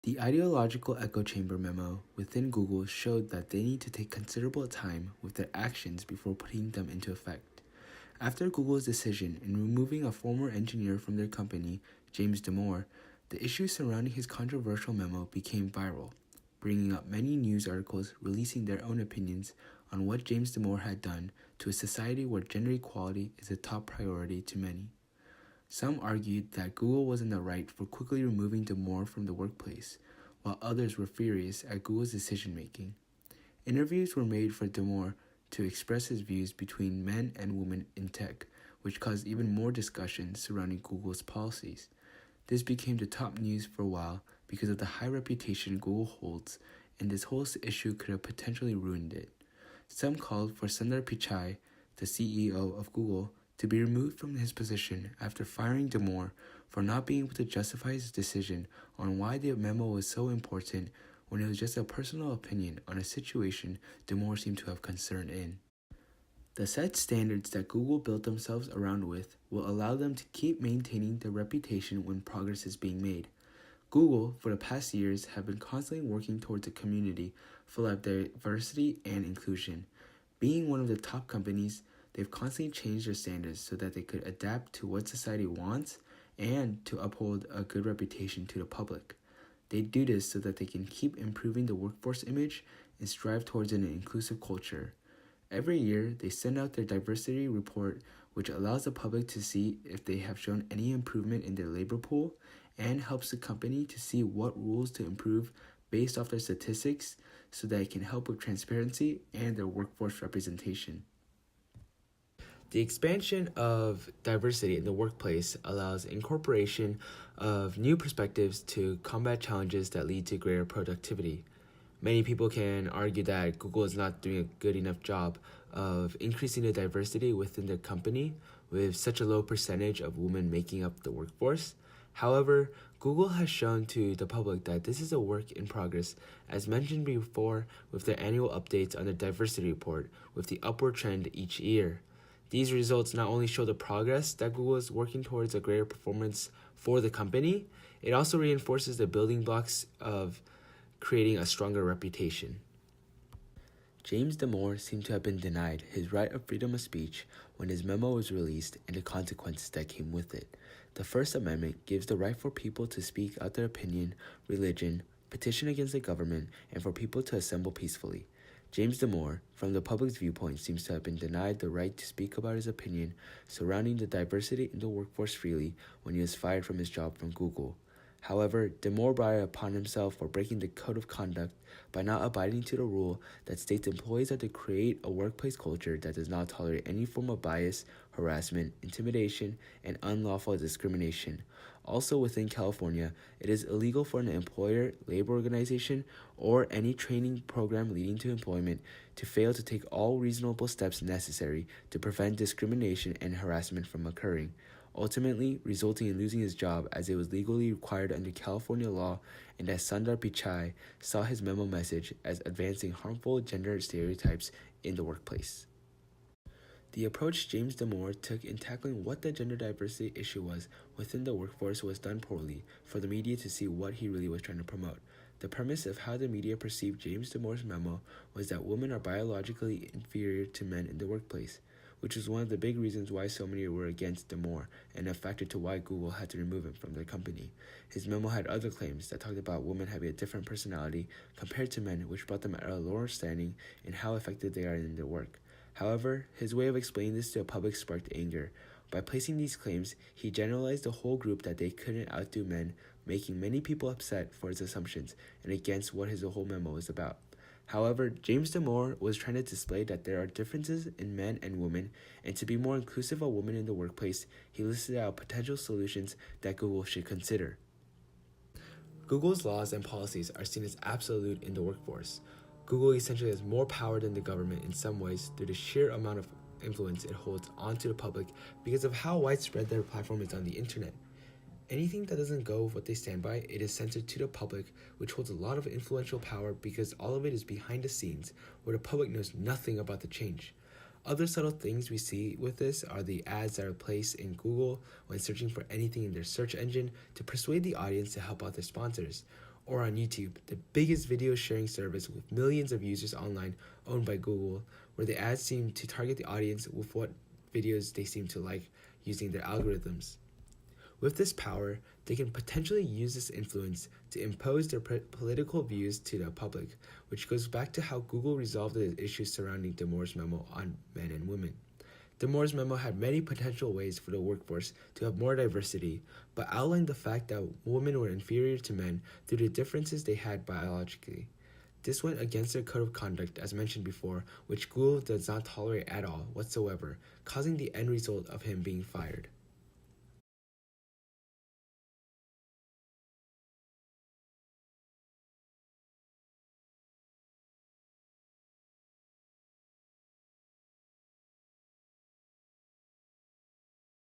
The ideological echo chamber memo within Google showed that they need to take considerable time with their actions before putting them into effect. After Google's decision in removing a former engineer from their company, James Damore, the issues surrounding his controversial memo became viral, bringing up many news articles releasing their own opinions on what James Damore had done to a society where gender equality is a top priority to many. Some argued that Google was in the right for quickly removing Damore from the workplace, while others were furious at Google's decision-making. Interviews were made for Damore to express his views between men and women in tech, which caused even more discussion surrounding Google's policies. This became the top news for a while because of the high reputation Google holds, and this whole issue could have potentially ruined it. Some called for Sundar Pichai, the CEO of Google, to be removed from his position after firing Damore for not being able to justify his decision on why the memo was so important when it was just a personal opinion on a situation Damore seemed to have concern in. The set standards that Google built themselves around with will allow them to keep maintaining their reputation when progress is being made. Google, for the past years, have been constantly working towards a community full of diversity and inclusion. Being one of the top companies, they've constantly changed their standards so that they could adapt to what society wants and to uphold a good reputation to the public. They do this so that they can keep improving the workforce image and strive towards an inclusive culture. Every year, they send out their diversity report, which allows the public to see if they have shown any improvement in their labor pool and helps the company to see what rules to improve based off their statistics so that it can help with transparency and their workforce representation. The expansion of diversity in the workplace allows incorporation of new perspectives to combat challenges that lead to greater productivity. Many people can argue that Google is not doing a good enough job of increasing the diversity within their company with such a low percentage of women making up the workforce. However, Google has shown to the public that this is a work in progress, as mentioned before with their annual updates on the diversity report with the upward trend each year. These results not only show the progress that Google is working towards a greater performance for the company, it also reinforces the building blocks of creating a stronger reputation. James Damore seemed to have been denied his right of freedom of speech when his memo was released and the consequences that came with it. The First Amendment gives the right for people to speak out their opinion, religion, petition against the government, and for people to assemble peacefully. James Damore, from the public's viewpoint, seems to have been denied the right to speak about his opinion surrounding the diversity in the workforce freely when he was fired from his job from Google. However, Damore brought it upon himself for breaking the code of conduct by not abiding to the rule that states employees are to create a workplace culture that does not tolerate any form of bias, harassment, intimidation, and unlawful discrimination. Also within California, it is illegal for an employer, labor organization, or any training program leading to employment to fail to take all reasonable steps necessary to prevent discrimination and harassment from occurring, ultimately resulting in losing his job as it was legally required under California law, and as Sundar Pichai saw his memo message as advancing harmful gender stereotypes in the workplace. The approach James Damore took in tackling what the gender diversity issue was within the workforce was done poorly for the media to see what he really was trying to promote. The premise of how the media perceived James Damore's memo was that women are biologically inferior to men in the workplace, which was one of the big reasons why so many were against Damore and a factor to why Google had to remove him from their company. His memo had other claims that talked about women having a different personality compared to men, which brought them at a lower standing in how effective they are in their work. However, his way of explaining this to the public sparked anger. By placing these claims, he generalized the whole group that they couldn't outdo men, making many people upset for his assumptions and against what his whole memo was about. However, James Damore was trying to display that there are differences in men and women, and to be more inclusive of women in the workplace, he listed out potential solutions that Google should consider. Google's laws and policies are seen as absolute in the workforce. Google essentially has more power than the government in some ways through the sheer amount of influence it holds onto the public because of how widespread their platform is on the internet. Anything that doesn't go with what they stand by, it is censored to the public, which holds a lot of influential power because all of it is behind the scenes, where the public knows nothing about the change. Other subtle things we see with this are the ads that are placed in Google when searching for anything in their search engine to persuade the audience to help out their sponsors, Or on YouTube, the biggest video sharing service with millions of users online owned by Google, where the ads seem to target the audience with what videos they seem to like using their algorithms. With this power, they can potentially use this influence to impose their political views to the public, which goes back to how Google resolved the issues surrounding the Moore's Memo on men and women. The Moore's Memo had many potential ways for the workforce to have more diversity, but outlined the fact that women were inferior to men due to differences they had biologically. This went against their code of conduct, as mentioned before, which Google does not tolerate at all whatsoever, causing the end result of him being fired.